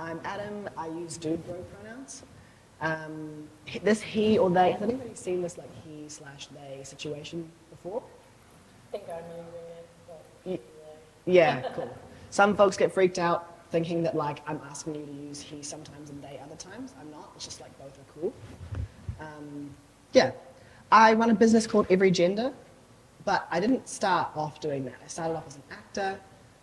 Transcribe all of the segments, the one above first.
I'm Adam. I use dude, bro pronouns. This he or they, has anybody seen this like he/they situation before? I think I'm using it. Yeah, cool. Some folks get freaked out thinking that like I'm asking you to use he sometimes and they other times. I'm not. It's just like both are cool. Yeah. I run a business called Every Gender, but I didn't start off doing that. I started off as an actor,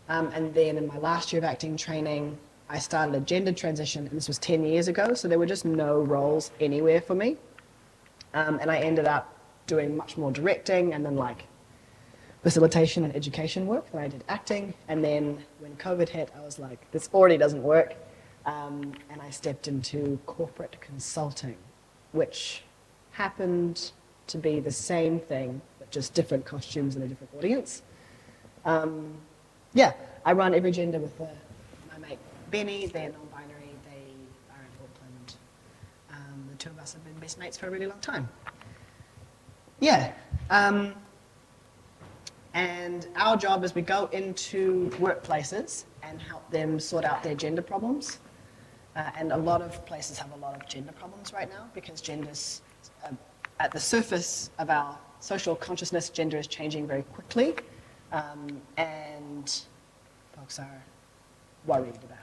and then in my last year of acting training, I started a gender transition, and this was 10 years ago, so there were just no roles anywhere for me. And I ended up doing much more directing and then like facilitation and education work than I did acting. And then when COVID hit, I was like, this already doesn't work. And I stepped into corporate consulting, which happened to be the same thing, but just different costumes and a different audience. Yeah, I run Every Gender with my mate Benny. They're non-binary. They are in Auckland. The two of us have been best mates for a really long time. Yeah. And our job is we go into workplaces and help them sort out their gender problems. And a lot of places have a lot of gender problems right now because gender's at the surface of our social consciousness, gender is changing very quickly, and folks are worried about it.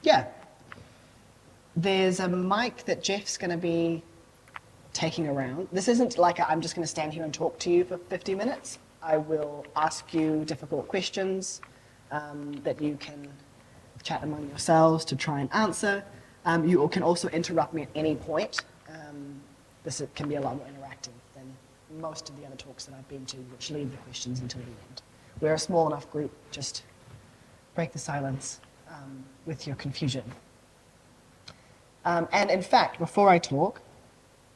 Yeah. There's a mic that Jeff's going to be taking around. This isn't like I'm just going to stand here and talk to you for 50 minutes. I will ask you difficult questions that you can chat among yourselves to try and answer. You can also interrupt me at any point. This can be a lot more interactive than most of the other talks that I've been to, which leave the questions until the end. We're a small enough group, just break the silence with your confusion. And in fact, before I talk,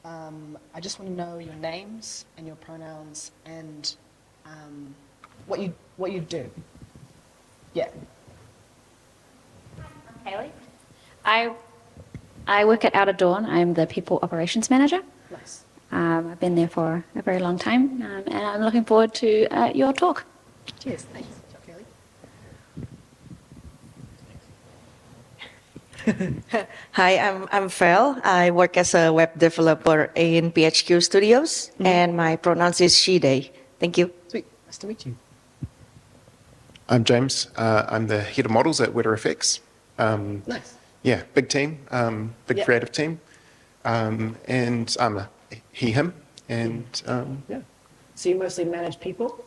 I just want to know your names and your pronouns and what you do. Yeah. I'm Hayley. I work at Out of Dawn. I'm the People Operations Manager. Nice. I've been there for a very long time, and I'm looking forward to your talk. Cheers. Thanks. Kelly. Hi, I'm Fel. I work as a web developer in PHQ Studios, and my pronouns is she, they. Thank you. Sweet. Nice to meet you. I'm James. I'm the head of models at WeatherFX. Nice. Yeah, big team, big creative team. And I'm a he, him. And yeah. So you mostly manage people?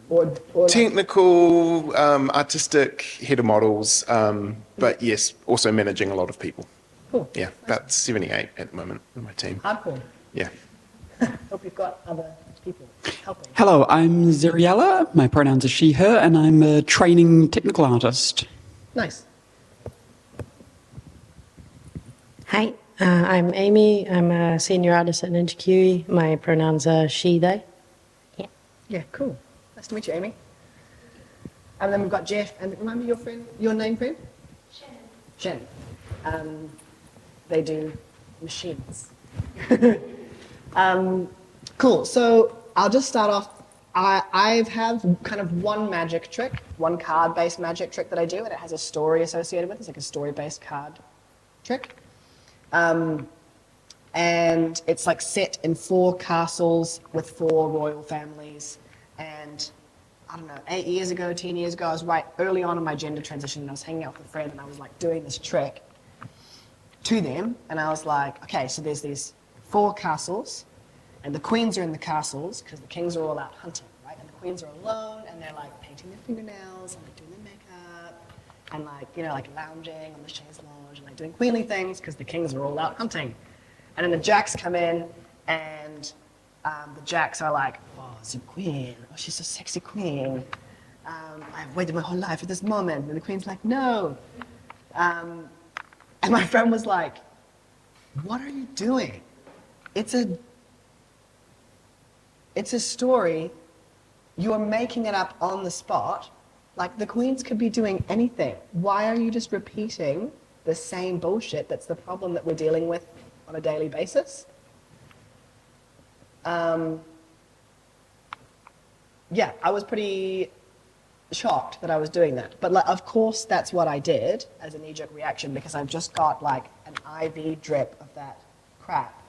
Or technical, artistic, head of models, but yes, also managing a lot of people. Cool. Yeah, nice. About 78 at the moment in my team. Hardcore. Yeah. Hope you've got other people helping. Hello, I'm Zeriella. My pronouns are she, her, and I'm a training technical artist. Nice. Hi, I'm Amy. I'm a senior artist at NZGDC. My pronouns are she, they. Yeah. Yeah, cool. Nice to meet you, Amy. And then we've got Jeff, and remind me your name, friend? Shannon. Shannon. They do machines. Cool, so I'll just start off. I have kind of one magic trick, one card-based magic trick that I do, and it has a story associated with it. It's like a story-based card trick. And it's like set in 4 castles with 4 royal families. And I don't know, 8 years ago, 10 years ago, I was right early on in my gender transition, and I was hanging out with a friend, and I was like doing this trick to them. And I was like, okay, so there's these 4 castles, and the queens are in the castles because the kings are all out hunting, right? And the queens are alone, and they're like painting their fingernails and like doing their makeup, and like, you know, like lounging on the chaise lounge and like doing queenly things because the kings are all out hunting. And then the jacks come in, and the jacks are like, oh, it's a queen. Oh, she's a sexy queen. I've waited my whole life for this moment. And the queen's like, no. And my friend was like, what are you doing? It's a story. You're making it up on the spot. Like, the queens could be doing anything. Why are you just repeating the same bullshit that's the problem that we're dealing with on a daily basis? Yeah, I was pretty shocked that I was doing that. But like, of course, that's what I did as a knee-jerk reaction because I've just got like an IV drip of that crap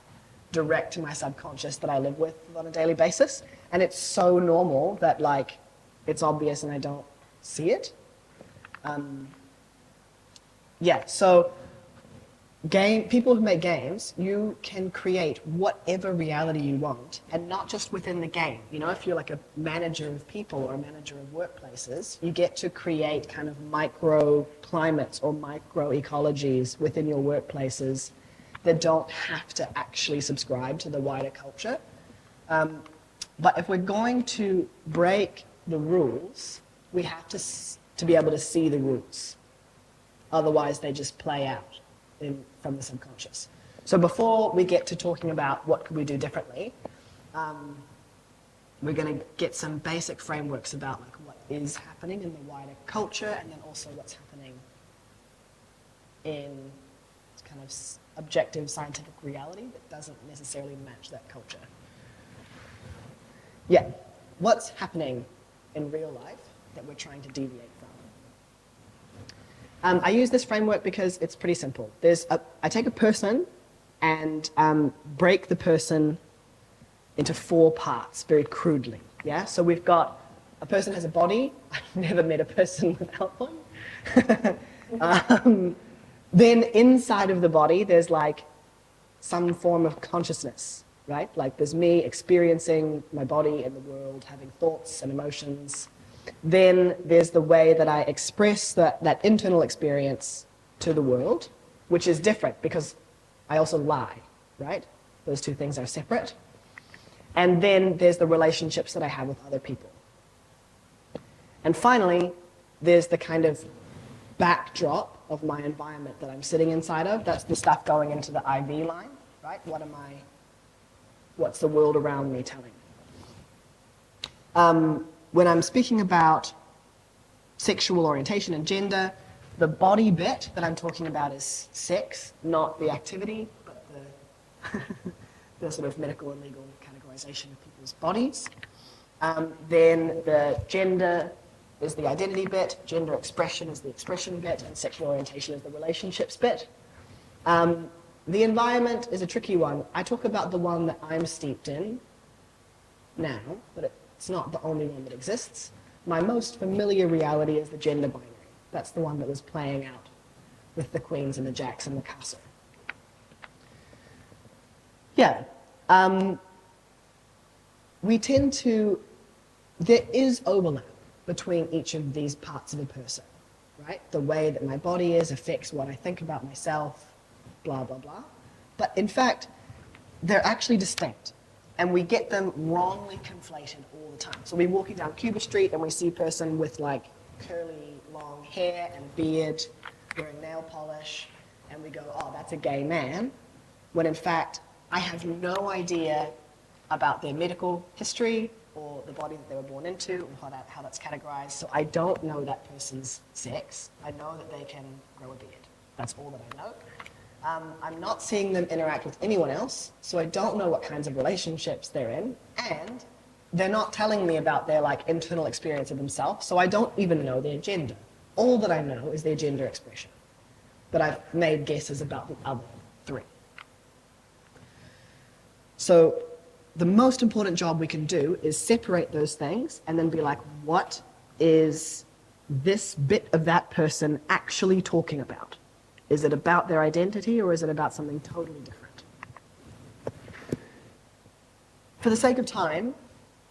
direct to my subconscious that I live with on a daily basis. And it's so normal that like it's obvious and I don't see it. Yeah, so people who make games, you can create whatever reality you want, and not just within the game. You know, if you're like a manager of people or a manager of workplaces, you get to create kind of micro climates or micro ecologies within your workplaces that don't have to actually subscribe to the wider culture. But if we're going to break the rules, we have to be able to see the rules. Otherwise, they just play out from the subconscious. So before we get to talking about what could we do differently, we're going to get some basic frameworks about like what is happening in the wider culture, and then also what's happening in kind of objective scientific reality that doesn't necessarily match that culture. Yeah, what's happening in real life that we're trying to deviate from? I use this framework because it's pretty simple. I take a person and break the person into 4 parts very crudely. Yeah, so we've got a person has a body. I've never met a person without one. Then inside of the body, there's like some form of consciousness, right? Like there's me experiencing my body and the world, having thoughts and emotions. Then there's the way that I express that internal experience to the world, which is different because I also lie, right? Those 2 things are separate. And then there's the relationships that I have with other people. And finally, there's the kind of backdrop of my environment that I'm sitting inside of. That's the stuff going into the IV line, right? What's the world around me telling me? When I'm speaking about sexual orientation and gender, the body bit that I'm talking about is sex, not the activity, but the sort of medical and legal categorization of people's bodies. Then the gender is the identity bit, gender expression is the expression bit, and sexual orientation is the relationships bit. The environment is a tricky one. I talk about the one that I'm steeped in now, but it's not the only one that exists. My most familiar reality is the gender binary. That's the one that was playing out with the queens and the jacks and the castle. Yeah. There is overlap between each of these parts of a person, right? The way that my body is affects what I think about myself, blah, blah, blah. But in fact, they're actually distinct. And we get them wrongly conflated all the time. So we're walking down Cuba Street and we see a person with like curly, long hair and beard, wearing nail polish, and we go, oh, that's a gay man. When in fact, I have no idea about their medical history or the body that they were born into or how that's categorized. So I don't know that person's sex. I know that they can grow a beard. That's all that I know. I'm not seeing them interact with anyone else, so I don't know what kinds of relationships they're in, and they're not telling me about their like internal experience of themselves, so I don't even know their gender. All that I know is their gender expression, but I've made guesses about the other 3. So the most important job we can do is separate those things and then be like, what is this bit of that person actually talking about? Is it about their identity or is it about something totally different? For the sake of time,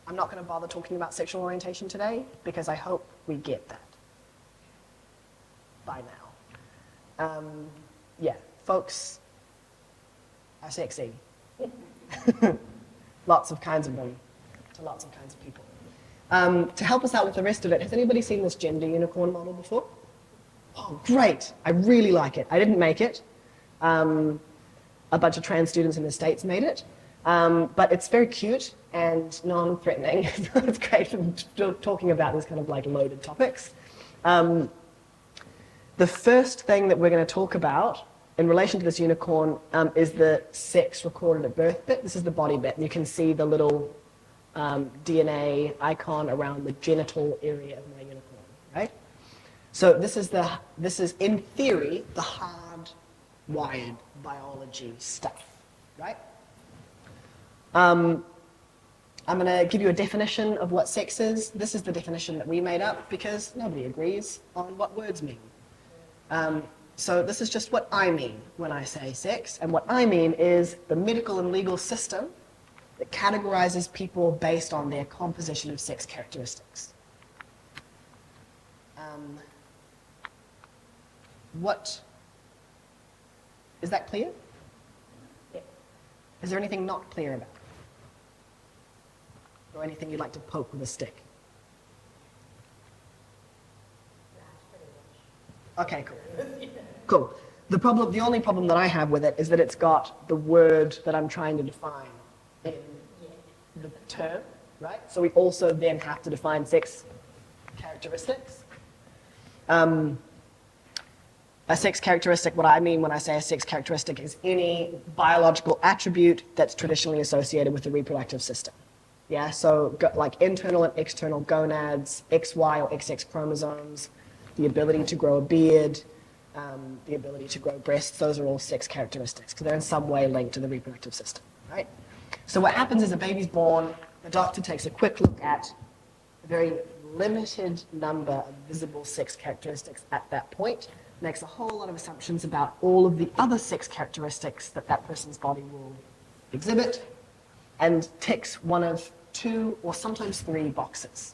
I'm not going to bother talking about sexual orientation today because I hope we get that by now. Yeah, folks are sexy. Lots of kinds of them to lots of kinds of people. To help us out with the rest of it, has anybody seen this gender unicorn model before? Oh, great. I really like it. I didn't make it. A bunch of trans students in the States made it. But it's very cute and non-threatening. It's great for talking about these kind of like loaded topics. The first thing that we're going to talk about in relation to this unicorn is the sex recorded at birth bit. This is the body bit. And you can see the little DNA icon around the genital area of my unicorn. right? So this is in theory the hard-wired biology stuff, right? I'm going to give you a definition of what sex is. This is the definition that we made up because nobody agrees on what words mean. So this is just what I mean when I say sex, and what I mean is the medical and legal system that categorizes people based on their composition of sex characteristics. What is that clear? Yeah. Is there anything not clear about it? Or anything you'd like to poke with a stick? Okay, cool. Cool. The only problem that I have with it is that it's got the word that I'm trying to define in the term, right? So we also then have to define sex characteristics. A sex characteristic, what I mean when I say a sex characteristic is any biological attribute that's traditionally associated with the reproductive system. Yeah, so like internal and external gonads, XY or XX chromosomes, the ability to grow a beard, the ability to grow breasts, those are all sex characteristics because they're in some way linked to the reproductive system, right? So what happens is a baby's born, the doctor takes a quick look at a very limited number of visible sex characteristics at that point, makes a whole lot of assumptions about all of the other sex characteristics that that person's body will exhibit, and ticks one of 2 or sometimes 3 boxes.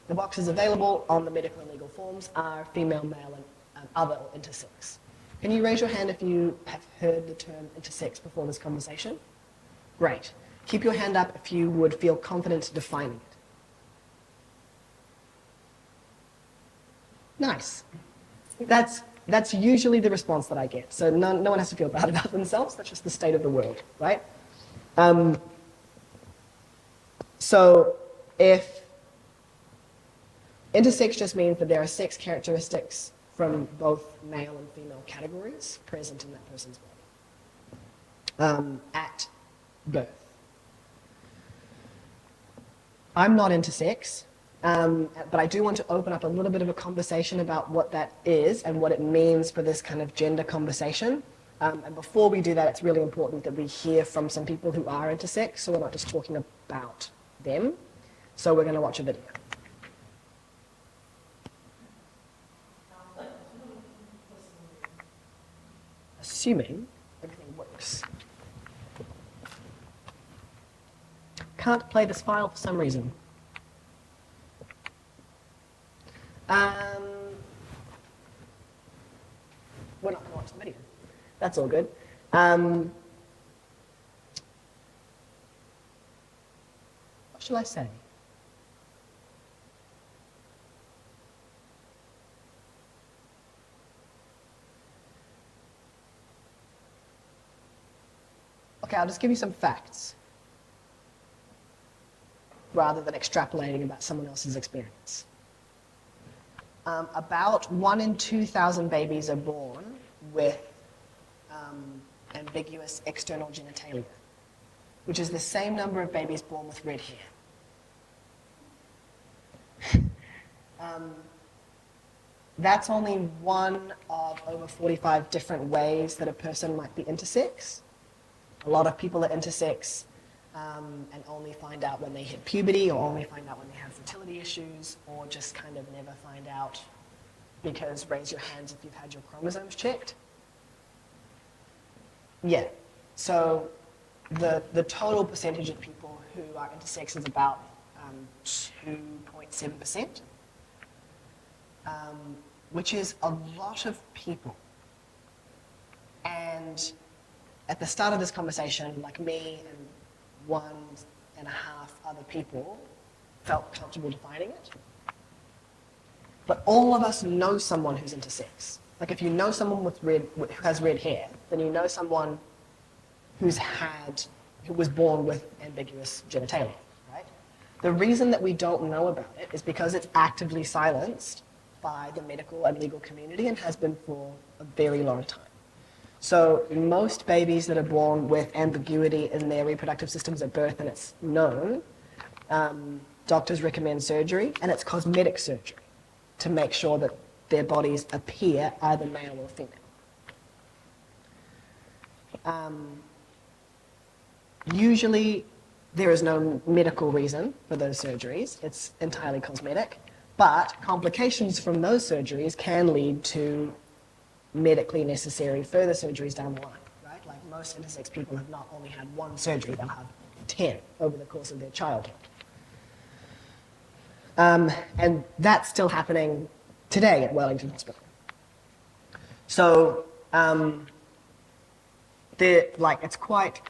The boxes available on the medical and legal forms are female, male, and other or intersex. Can you raise your hand if you have heard the term intersex before this conversation? Great. Keep your hand up if you would feel confident defining it. Nice. That's usually the response that I get. So no one has to feel bad about themselves. That's just the state of the world, right? So if intersex just means that there are sex characteristics from both male and female categories present in that person's body at birth. I'm not intersex, but I do want to open up a little bit of a conversation about what that is and what it means for this kind of gender conversation. And before we do that, it's really important that we hear from some people who are intersex, so we're not just talking about them. So we're going to watch a video. Assuming everything works. Can't play this file for some reason. We're not going to watch the video. That's all good. What shall I say? Okay, I'll just give you some facts rather than extrapolating about someone else's experience. About 1 in 2,000 babies are born with ambiguous external genitalia, which is the same number of babies born with red hair. That's only one of over 45 different ways that a person might be intersex. A lot of people are intersex and only find out when they hit puberty, or only find out when they have fertility issues, or just kind of never find out because raise your hands if you've had your chromosomes checked. Yeah, so the total percentage of people who are intersex is about 2.7%, which is a lot of people. And at the start of this conversation, like me and 1.5 other people felt comfortable defining it. But all of us know someone who's intersex. Like if you know someone who has red hair, then you know someone who was born with ambiguous genitalia, right? The reason that we don't know about it is because it's actively silenced by the medical and legal community and has been for a very long time. So most babies that are born with ambiguity in their reproductive systems at birth, and it's known, doctors recommend surgery, and it's cosmetic surgery. to make sure that their bodies appear either male or female. Usually, there is no medical reason for those surgeries. It's entirely cosmetic. But complications from those surgeries can lead to medically necessary further surgeries down the line, right? Like most intersex people have not only had one surgery, they'll have 10 over the course of their childhood. And that's still happening today at Wellington Hospital. So, it's quite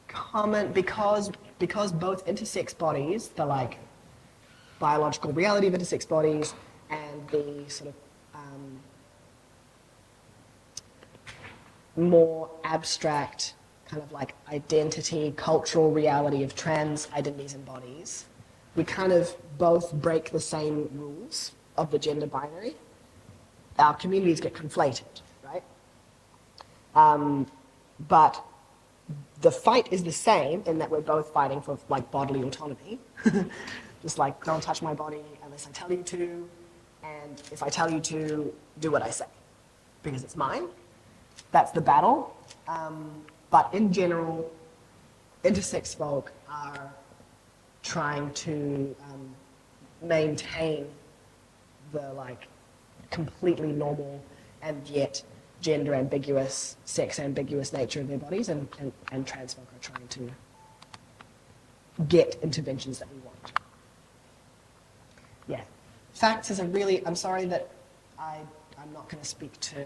common because both intersex bodies, the biological reality of intersex bodies and the sort of more abstract kind of like identity, cultural reality of trans identities and bodies, we kind of both break the same rules of the gender binary. Our communities get conflated, right? But the fight is the same in that we're both fighting for like bodily autonomy. Just like, don't touch my body unless I tell you to, and if I tell you to, do what I say, because it's mine. That's the battle. But in general, intersex folk are trying to maintain the completely normal and yet gender ambiguous, sex ambiguous nature of their bodies, and trans folk are trying to get interventions that we want. Yeah. Facts is a really, I'm sorry that I'm not going to speak to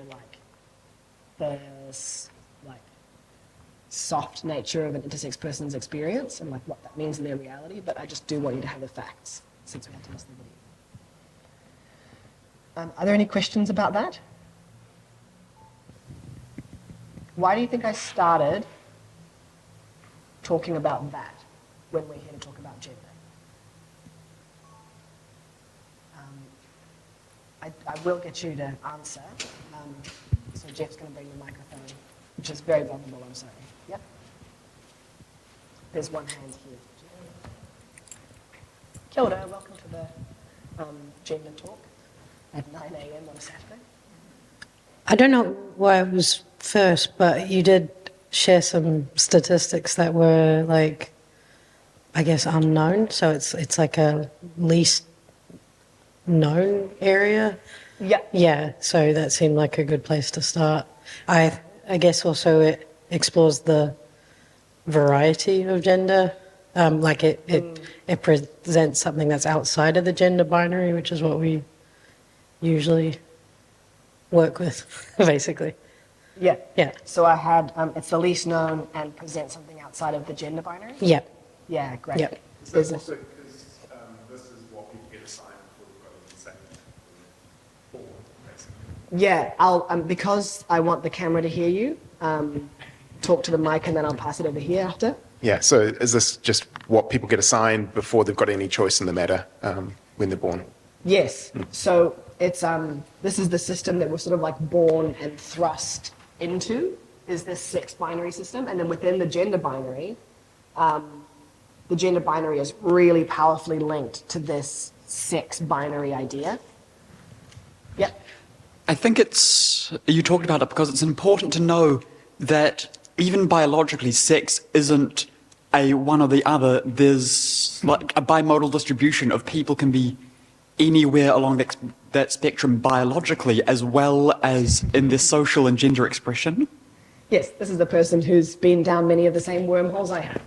the soft nature of an intersex person's experience and what that means in their reality, but I just do want you to have the facts since we had to miss the video. Are there any questions about that? Why do you think I started talking about that when we're here to talk about gender? I will get you to answer. So Jeff's going to bring the microphone, which is very vulnerable, I'm sorry. Yep. There's one hand here. Kia ora, welcome to the gender talk at 9 a.m. on a Saturday. I don't know why it was first, but you did share some statistics that were I guess unknown. So it's like a least known area. Yeah. Yeah. So that seemed like a good place to start. I guess also it explores the variety of gender. It presents something that's outside of the gender binary, which is what we usually work with, basically. Yeah. Yeah. So I had, it's the least known and present something outside of the gender binary? Yeah. Yeah, great. Yeah. Is that also because this is what people get assigned before they've got consent for, basically? Yeah, I'll, because I want the camera to hear you, talk to the mic and then I'll pass it over here after. Yeah, so is this just what people get assigned before they've got any choice in the matter when they're born? Yes. So it's this is the system that we're sort of born and thrust into, is this sex binary system, and then within the gender binary is really powerfully linked to this sex binary idea. Yep. I think you talked about it because it's important to know that even biologically, sex isn't a one or the other. There's a bimodal distribution of people can be anywhere along that spectrum biologically as well as in their social and gender expression. Yes, this is the person who's been down many of the same wormholes I have.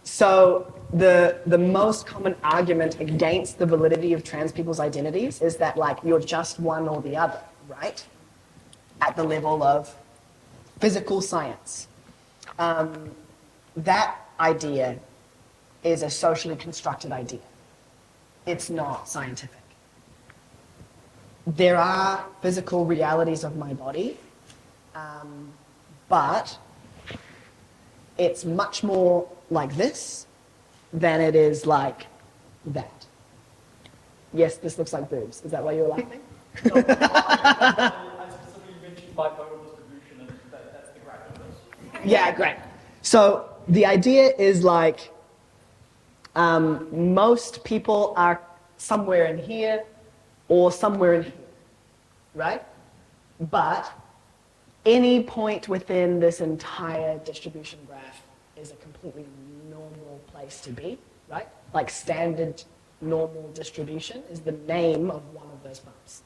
So the most common argument against the validity of trans people's identities is that you're just one or the other, right? At the level of physical science. That idea is a socially constructed idea. It's not scientific. There are physical realities of my body, but it's much more like this than it is like that. Yes, this looks like boobs. Is that why you were laughing? I specifically mentioned bimodal distribution, and that's the graph of this. Yeah, great. So the idea is most people are somewhere in here or somewhere in here, right? But any point within this entire distribution graph is a completely normal place to be, right? Like standard normal distribution is the name of one of those bumps.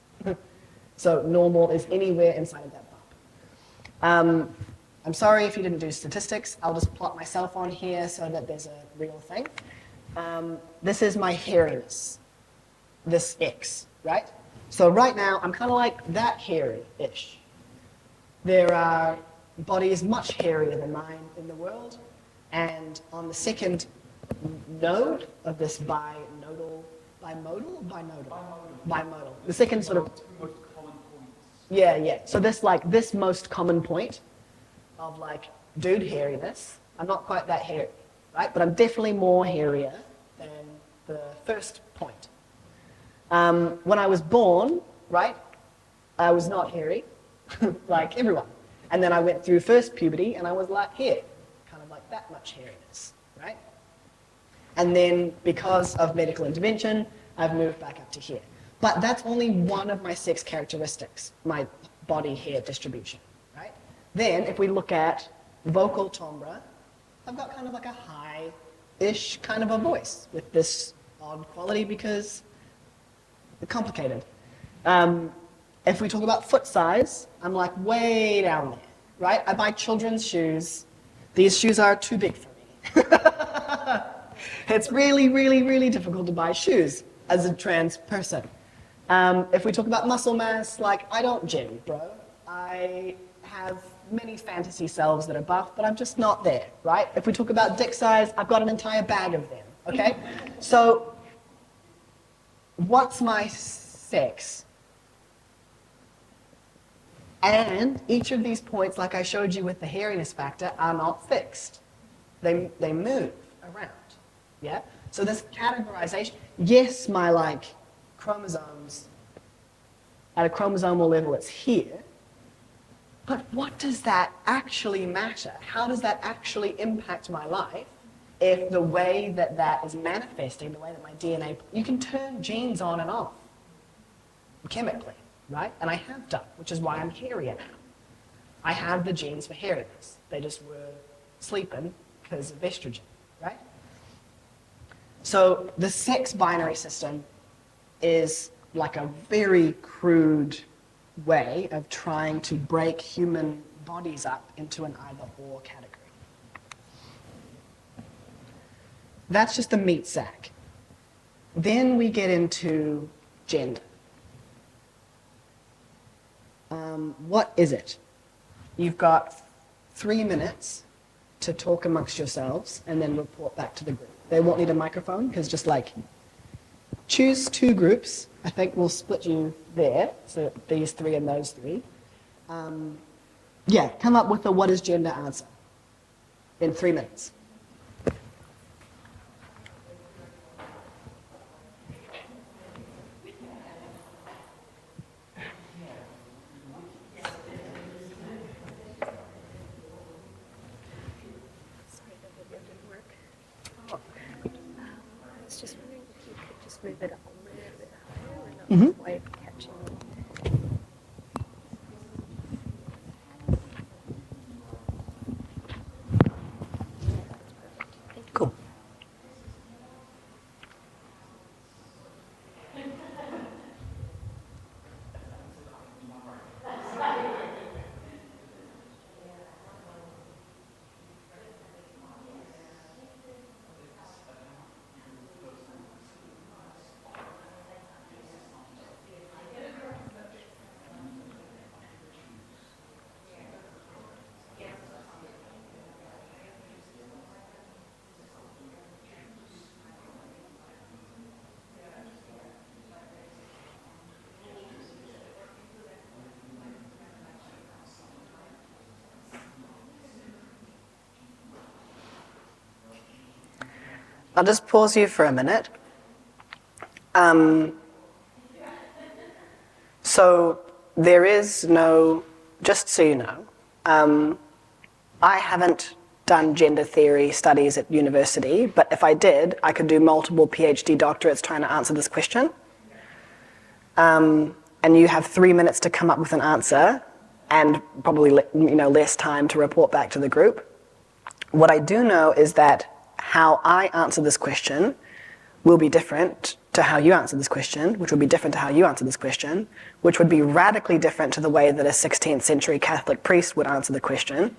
So normal is anywhere inside of that bump. I'm sorry if you didn't do statistics. I'll just plot myself on here so that there's a real thing. This is my hairiness, this X, right? So right now, I'm kind of like that hairy-ish. There are bodies much hairier than mine in the world, and on the second node of this bimodal, the second sort of, yeah. So this most common point of like dude hairiness, I'm not quite that hairy, right? But I'm definitely more hairier than the first point. When I was born, right, I was not hairy, like everyone. And then I went through first puberty and I was like here, kind of like that much hairiness, right? And then because of medical intervention, I've moved back up to here. But that's only one of my 6 characteristics, my body hair distribution, right? Then if we look at vocal timbre, I've got kind of like a high-ish kind of a voice with this odd quality because it's complicated. If we talk about foot size, I'm like way down there, right? I buy children's shoes. These shoes are too big for me. It's really, really, really difficult to buy shoes as a trans person. If we talk about muscle mass, like I don't gym, bro. I have many fantasy selves that are buff, but I'm just not there, right? If we talk about dick size, I've got an entire bag of them, okay? So what's my sex? And each of these points, like I showed you with the hairiness factor, are not fixed. They move around, yeah? So this categorization, yes, my like chromosomes, at a chromosomal level it's here, but what does that actually matter? How does that actually impact my life if the way that that is manifesting, the way that my DNA, you can turn genes on and off chemically, right? And I have done, which is why I'm hairier now. I have the genes for hairiness. They just were sleeping because of estrogen, right? So the sex binary system is like a very crude way of trying to break human bodies up into an either-or category. That's just the meat sack. Then we get into gender. What is it? You've got 3 minutes to talk amongst yourselves and then report back to the group. They won't need a microphone because just like choose 2 groups. I think we'll split you there, so these 3 and those 3. Yeah, come up with a what is gender answer in 3 minutes. Move it up a little bit higher and not way of catching it. Cool. I'll just pause you for a minute. So there is no, just so you know, I haven't done gender theory studies at university, but if I did, I could do multiple PhD doctorates trying to answer this question. And you have 3 minutes to come up with an answer, and probably less time to report back to the group. What I do know is that how I answer this question will be different to how you answer this question, which would be different to how you answer this question, which would be radically different to the way that a 16th century Catholic priest would answer the question,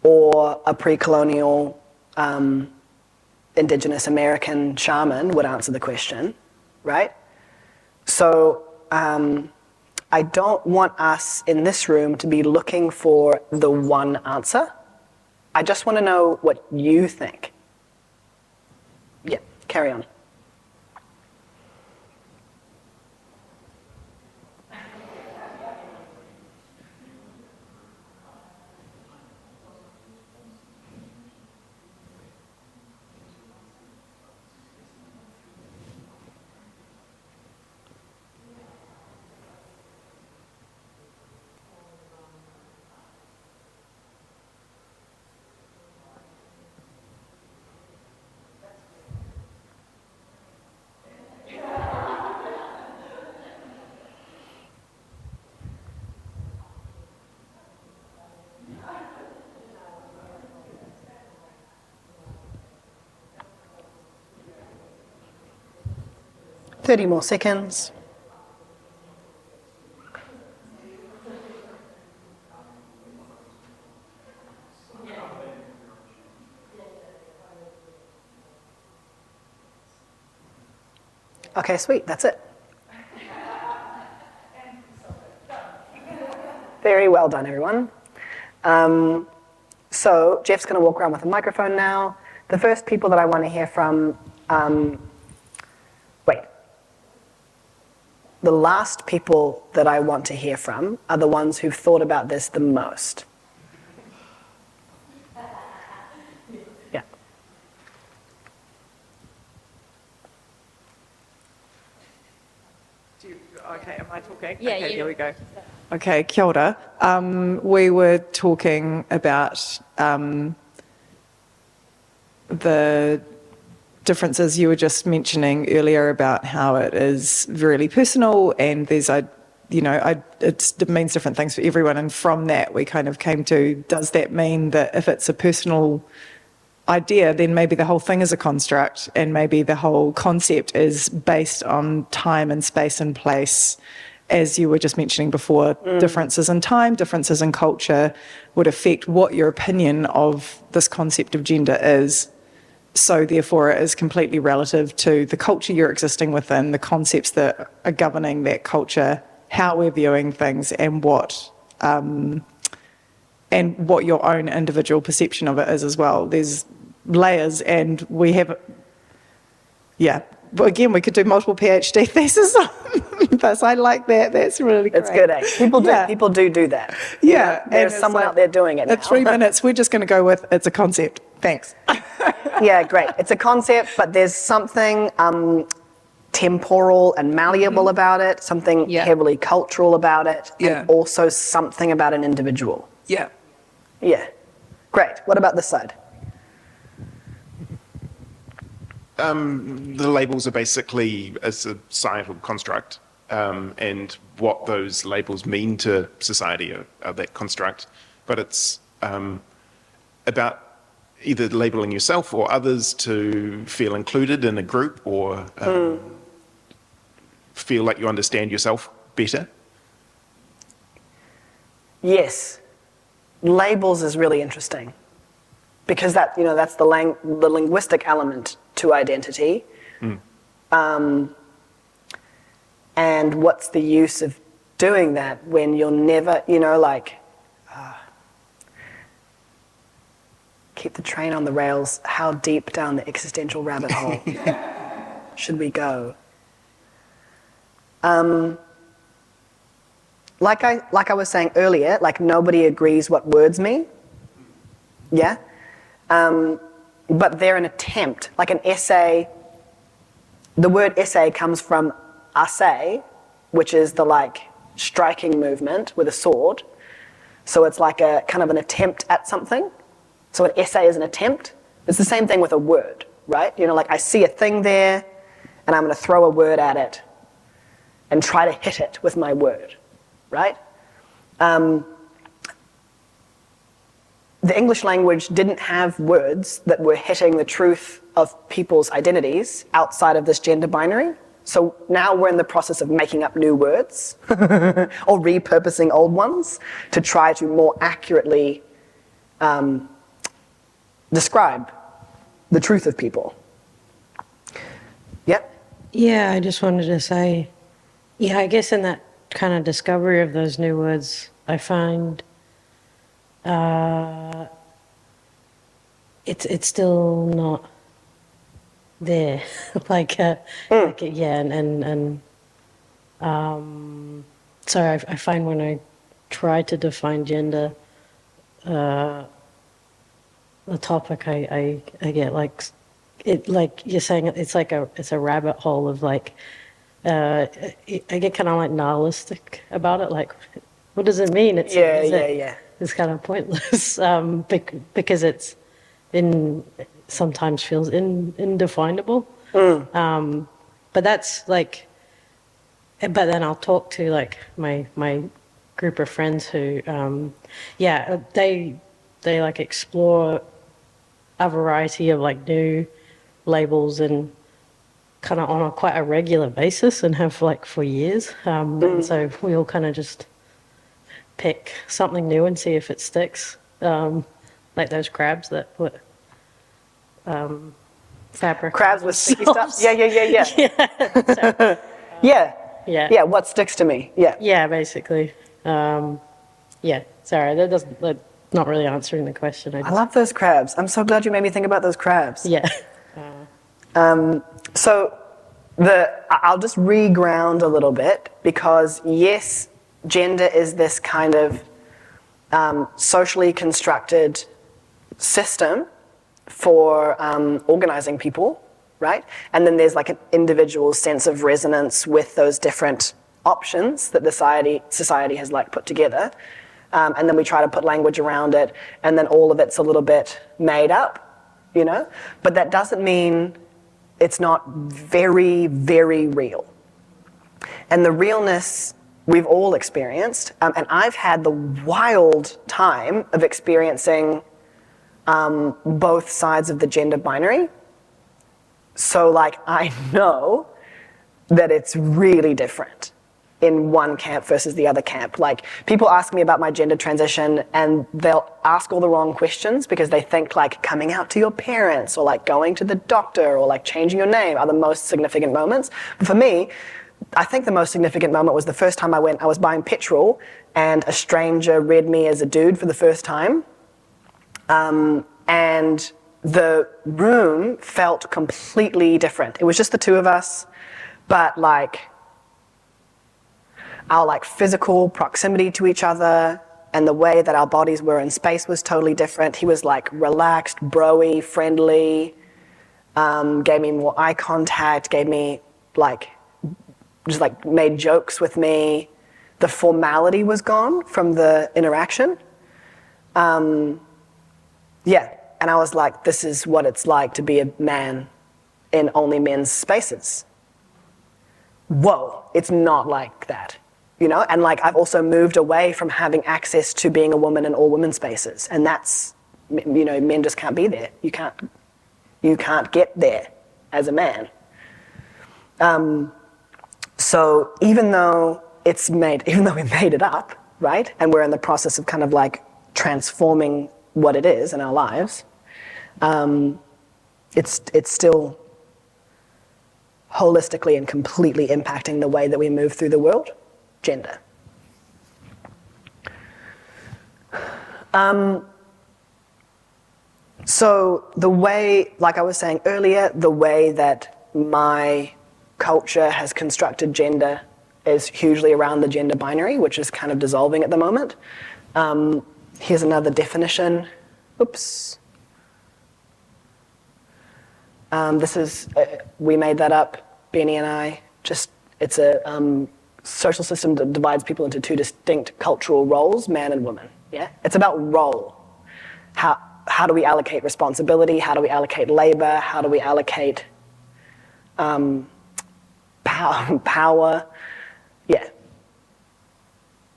or a pre-colonial indigenous American shaman would answer the question, right? So I don't want us in this room to be looking for the one answer. I just want to know what you think. Yeah, carry on. Thirty more seconds. Okay, sweet, that's it. Very well done, everyone. So Jeff's going to walk around with a microphone now. The first people that I want to hear from, the last people that I want to hear from are the ones who've thought about this the most. Yeah. Okay, am I talking? Yeah, okay, you. here we go. Okay, kia ora. We were talking about the differences you were just mentioning earlier about how it is really personal, and there's it means different things for everyone. And from that, we kind of came to, does that mean that if it's a personal idea, then maybe the whole thing is a construct, and maybe the whole concept is based on time and space and place, as you were just mentioning before. Differences in time, differences in culture would affect what your opinion of this concept of gender is. So therefore it is completely relative to the culture you're existing within, the concepts that are governing that culture, how we're viewing things, and what your own individual perception of it is as well. There's layers, and we have, but again, we could do multiple PhD theses on this. I like that. That's really great. It's good, eh? People do that. Yeah. There's someone out there doing it now. At 3 minutes, we're just going to go with, it's a concept. Thanks. Yeah, great. It's a concept, but there's something temporal and malleable about it, something heavily cultural about it, and also something about an individual. Yeah. Yeah. Great. What about this side? The labels are basically a societal construct, and what those labels mean to society are that construct. But it's about either labeling yourself or others to feel included in a group, or feel like you understand yourself better. Yes. Labels is really interesting, because that's the linguistic element to identity. And what's the use of doing that when you'll never, keep the train on the rails, how deep down the existential rabbit hole should we go? Like I was saying earlier, nobody agrees what words mean. Yeah? But they're an attempt, like an essay. The word essay comes from assay, which is the striking movement with a sword. So it's like a kind of an attempt at something. So an essay is an attempt. It's the same thing with a word, right? You know, like I see a thing there, and I'm going to throw a word at it and try to hit it with my word, right? The English language didn't have words that were hitting the truth of people's identities outside of this gender binary. So now we're in the process of making up new words or repurposing old ones to try to more accurately describe the truth of people. Yep. Yeah, I just wanted to say, yeah, I guess in that kind of discovery of those new words, I find it's still not there. like, yeah, and so I find when I try to define gender, the topic I get like it, like you're saying, it's a rabbit hole of like I get kind of like nihilistic about it. Like, what does it mean? It's kind of pointless because it's sometimes feels indefinable. But that's like, but then I'll talk to like my group of friends who, they like explore a variety of like new labels and kind of on quite a regular basis and have like for years. And so we all kind of just pick something new and see if it sticks. Like those crabs that put fabric. Crabs with sticky stuff? Yeah. So, Yeah, what sticks to me? Yeah. yeah, basically. Yeah, sorry, that's not really answering the question. I love those crabs. I'm so glad you made me think about those crabs. Yeah. So I'll just reground a little bit because yes, gender is this kind of socially constructed system for organizing people, right? And then there's like an individual sense of resonance with those different options that society has like put together. And then we try to put language around it, and then all of it's a little bit made up, you know? But that doesn't mean it's not very, very real. And the realness we've all experienced, and I've had the wild time of experiencing both sides of the gender binary. So like I know that it's really different in one camp versus the other camp. Like people ask me about my gender transition and they'll ask all the wrong questions because they think like coming out to your parents or like going to the doctor or like changing your name are the most significant moments. But for me, I think the most significant moment was the first time I was buying petrol and a stranger read me as a dude for the first time. And the room felt completely different. It was just the two of us, but like our like physical proximity to each other and the way that our bodies were in space was totally different. He was like relaxed, bro-y, friendly, gave me more eye contact, gave me like, just like made jokes with me. The formality was gone from the interaction. And I was like, this is what it's like to be a man in only men's spaces. Whoa, it's not like that, you know? And like, I've also moved away from having access to being a woman in all women's spaces. And that's, you know, men just can't be there. You can't get there as a man. So even though we made it up, right? And we're in the process of kind of like transforming what it is in our lives, it's still holistically and completely impacting the way that we move through the world, gender. So the way, like I was saying earlier, the way that my culture has constructed gender is hugely around the gender binary, which is kind of dissolving at the moment. Here's another definition. Oops. This is, we made that up, Benny and I. It's a social system that divides people into two distinct cultural roles, man and woman. Yeah, it's about role. How how do we allocate responsibility? How do we allocate labor? How do we allocate power? Yeah.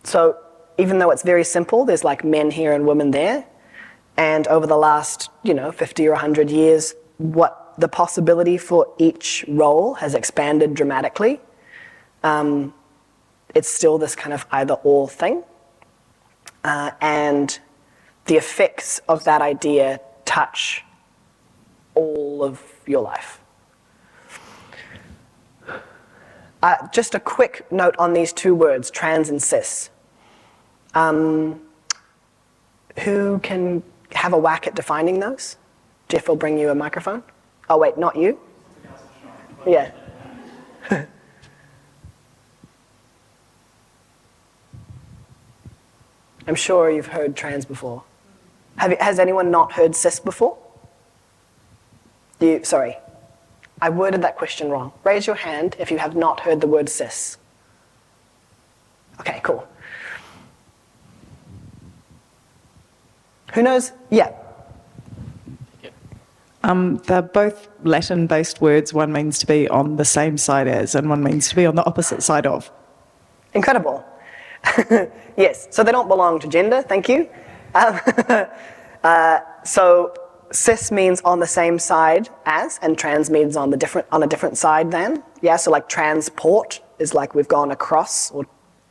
So even though it's very simple, there's like men here and women there. And over the last, 50 or 100 years, what the possibility for each role has expanded dramatically. It's still this kind of either or thing. And the effects of that idea touch all of your life. Just a quick note on these two words, trans and cis. Who can have a whack at defining those? Jeff will bring you a microphone. Oh wait, not you? Yeah. I'm sure you've heard trans before. Has anyone not heard cis before? Sorry, I worded that question wrong. Raise your hand if you have not heard the word cis. Okay, cool. Who knows? Yeah. They're both Latin-based words. One means to be on the same side as, and one means to be on the opposite side of. Incredible. Yes, so they don't belong to gender, thank you. So cis means on the same side as, and trans means on a different side than. Yeah, so like transport is like we've gone across, or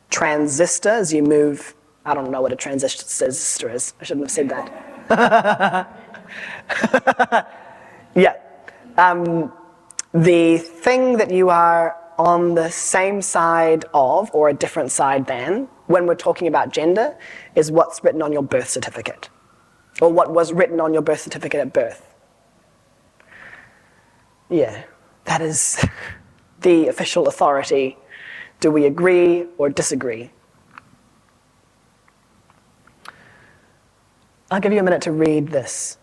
transistor as you move. I don't know what a transistor is. I shouldn't have said that. Yeah. The thing that you are on the same side of or a different side than, when we're talking about gender, is what's written on your birth certificate, or what was written on your birth certificate at birth. Yeah, that is the official authority. Do we agree or disagree? I'll give you a minute to read this.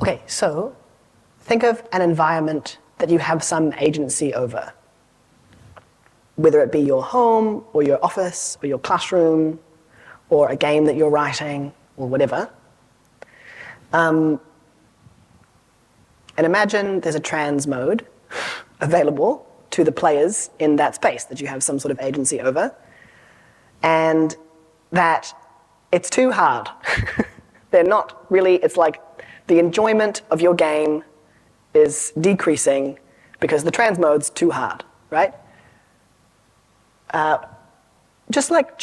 Okay, so think of an environment that you have some agency over, whether it be your home or your office or your classroom or a game that you're writing or whatever. And imagine there's a trans mode available to the players in that space that you have some sort of agency over, and that it's too hard. They're not really, it's like the enjoyment of your game is decreasing because the trans mode's too hard, right? Just like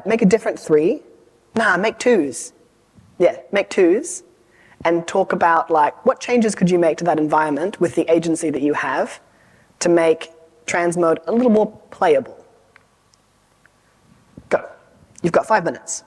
make a different 3. Make 2s. Yeah, make 2s and talk about like what changes could you make to that environment with the agency that you have to make trans mode a little more playable. Go. You've got 5 minutes.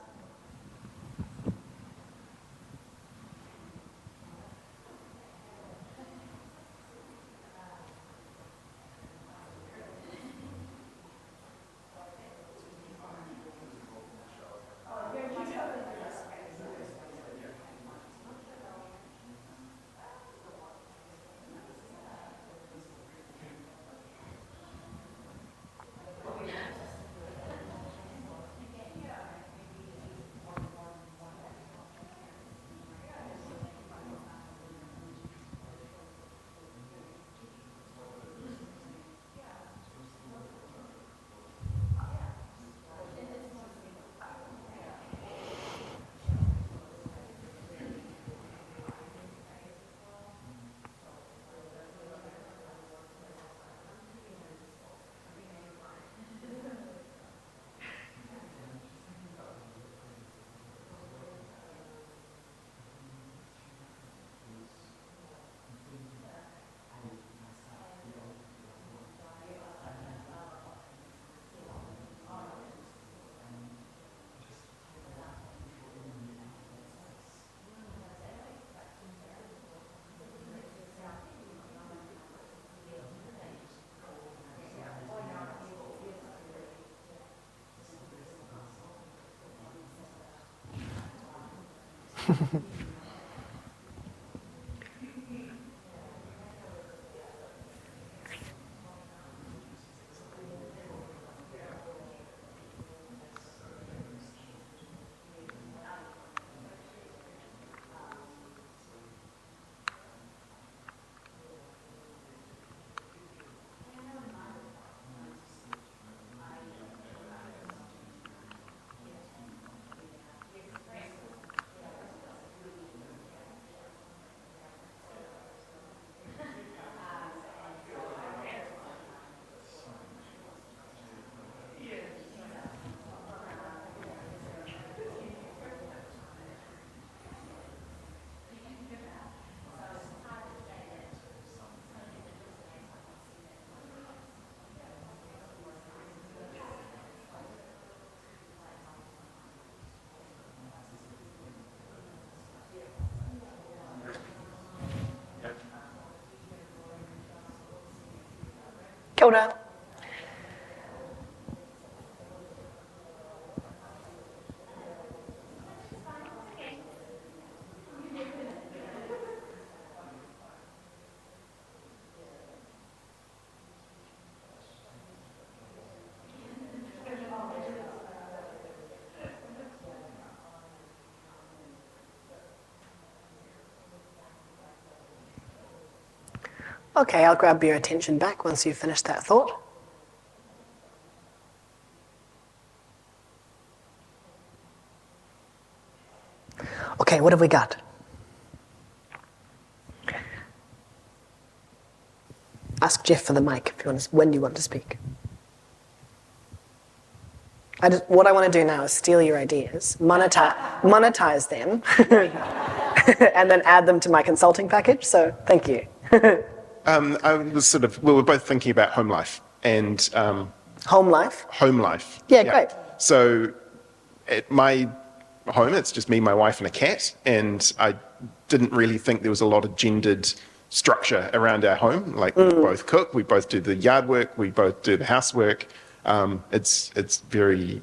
Kia ora. Okay, I'll grab your attention back once you've finished that thought. Okay, what have we got? Ask Jeff for the mic if you want to, when you want to speak. What I want to do now is steal your ideas, monetize them, and then add them to my consulting package. So thank you. I was we were both thinking about home life and Home life? home life. Yeah, great. So at my home, it's just me, my wife, and a cat, and I didn't really think there was a lot of gendered structure around our home. Like we both cook, we both do the yard work, we both do the housework. It's very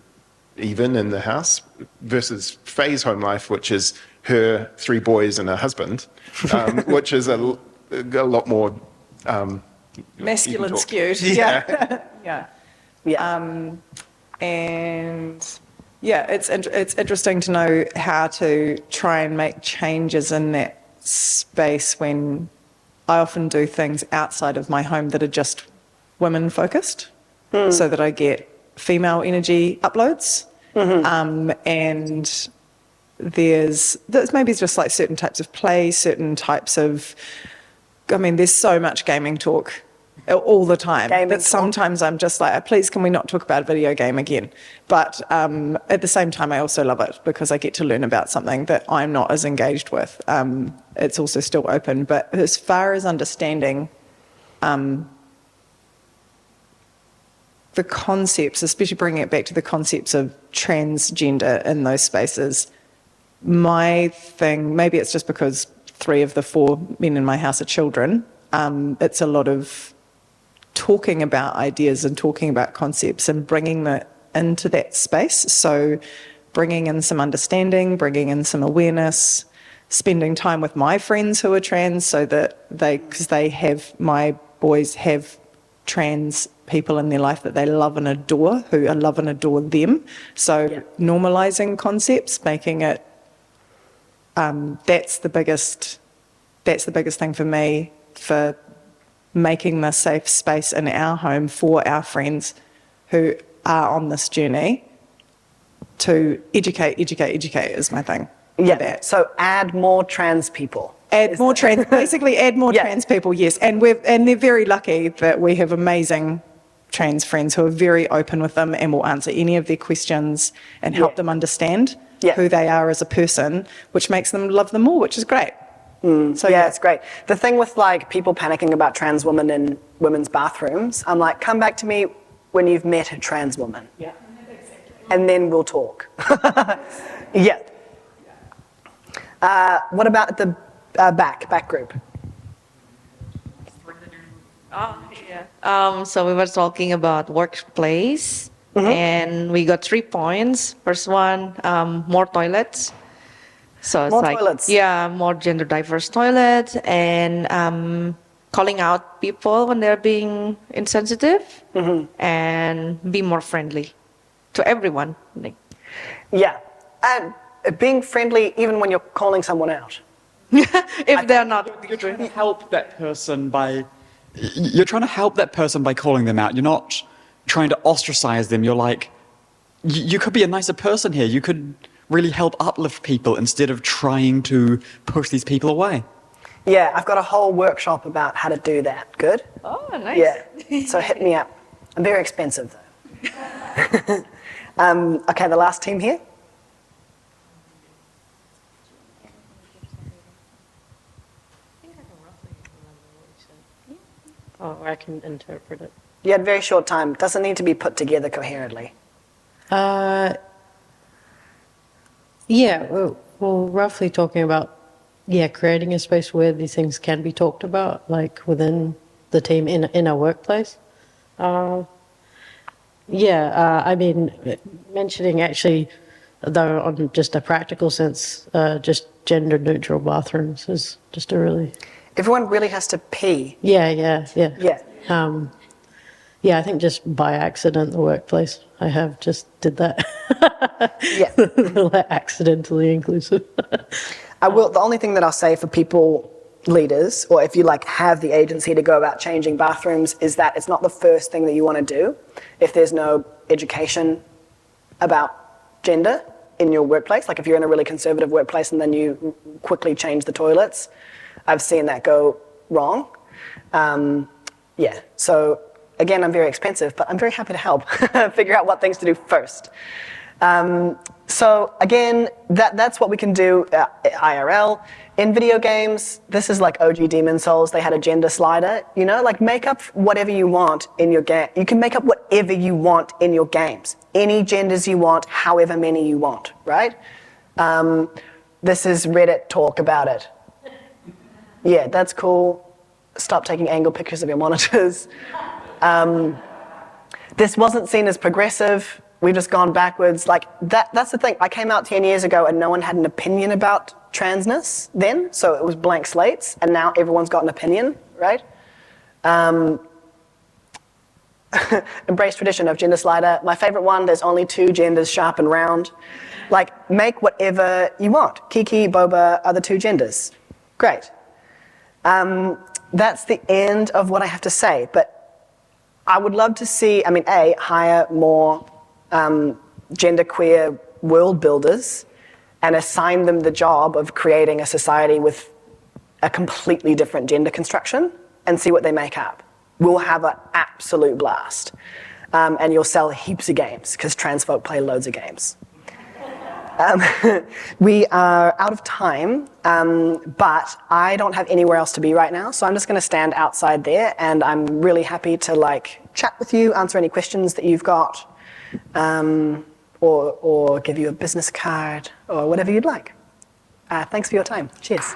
even in the house versus Faye's home life, which is her 3 boys and her husband, which is a lot more Masculine skewed. Yeah. Yeah. Yeah. And yeah, it's interesting to know how to try and make changes in that space when I often do things outside of my home that are just women focused, so that I get female energy uploads. And there's maybe just like certain types of play, certain types of, I mean, there's so much gaming talk all the time that sometimes I'm just like, please can we not talk about a video game again? But at the same time, I also love it because I get to learn about something that I'm not as engaged with. It's also still open. But as far as understanding the concepts, especially bringing it back to the concepts of transgender in those spaces, my thing, maybe it's just because 3 of the 4 men in my house are children, it's a lot of talking about ideas and talking about concepts and bringing that into that space. So bringing in some understanding, bringing in some awareness, spending time with my friends who are trans so that because my boys have trans people in their life that they love and adore, who love and adore them. So normalizing concepts, making it, that's the biggest thing for me, for making the safe space in our home for our friends who are on this journey to educate is my thing. Yeah, so add more trans people. Basically add more trans people, yes. And they're very lucky that we have amazing trans friends who are very open with them and will answer any of their questions and help them understand who they are as a person, which makes them love them more, which is great. So yeah, it's great. The thing with like people panicking about trans women in women's bathrooms, I'm like, come back to me when you've met a trans woman. Yeah, exactly. And then we'll talk. Yeah. What about the back group? So we were talking about workplace, and we got 3 points. First one, more toilets. So it's More like, toilets. yeah, more gender diverse toilets and calling out people when they're being insensitive and be more friendly to everyone. Like, Yeah. And being friendly even when you're calling someone out. if they're not. You're trying to help that person by calling them out. You're not trying to ostracize them. You're like, you could be a nicer person here. You could really help uplift people instead of trying to push these people away. Yeah, I've got a whole workshop about how to do that. Good? Oh, nice. Yeah. So hit me up. I'm very expensive though. Okay, the last team here. Oh, I can interpret it. You had very short time. Doesn't need to be put together coherently. Yeah, well, roughly talking about, creating a space where these things can be talked about, like within the team in a workplace. I mean, mentioning actually, though, on just a practical sense, just gender neutral bathrooms is just a really... Everyone really has to pee. Yeah. Yeah. I think just by accident, the workplace, I have just did that. Yeah. Accidentally inclusive. I will. The only thing that I'll say for people, leaders, or if you like have the agency to go about changing bathrooms, is that it's not the first thing that you want to do if there's no education about gender in your workplace. Like if you're in a really conservative workplace and then you quickly change the toilets, I've seen that go wrong. So again, I'm very expensive, but I'm very happy to help figure out what things to do first. So again, that's what we can do IRL. In video games, this is like OG Demon Souls. They had a gender slider, like make up whatever you want in your game. You can make up whatever you want in your games. Any genders you want, however many you want, right? This is Reddit talk about it. Yeah, that's cool. Stop taking angle pictures of your monitors. This wasn't seen as progressive. We've just gone backwards. Like that's the thing. I came out 10 years ago and no one had an opinion about transness then, so it was blank slates, and now everyone's got an opinion, right? Embrace tradition of gender slider. My favorite one, there's only 2 genders, sharp and round. Like, make whatever you want. Kiki, boba are the 2 genders. Great. That's the end of what I have to say, but I would love to see, hire more genderqueer world builders and assign them the job of creating a society with a completely different gender construction and see what they make up. We'll have an absolute blast. And you'll sell heaps of games because trans folk play loads of games. We are out of time, but I don't have anywhere else to be right now, so I'm just going to stand outside there, and I'm really happy to chat with you, answer any questions that you've got, or give you a business card or whatever you'd like. Thanks for your time. Cheers.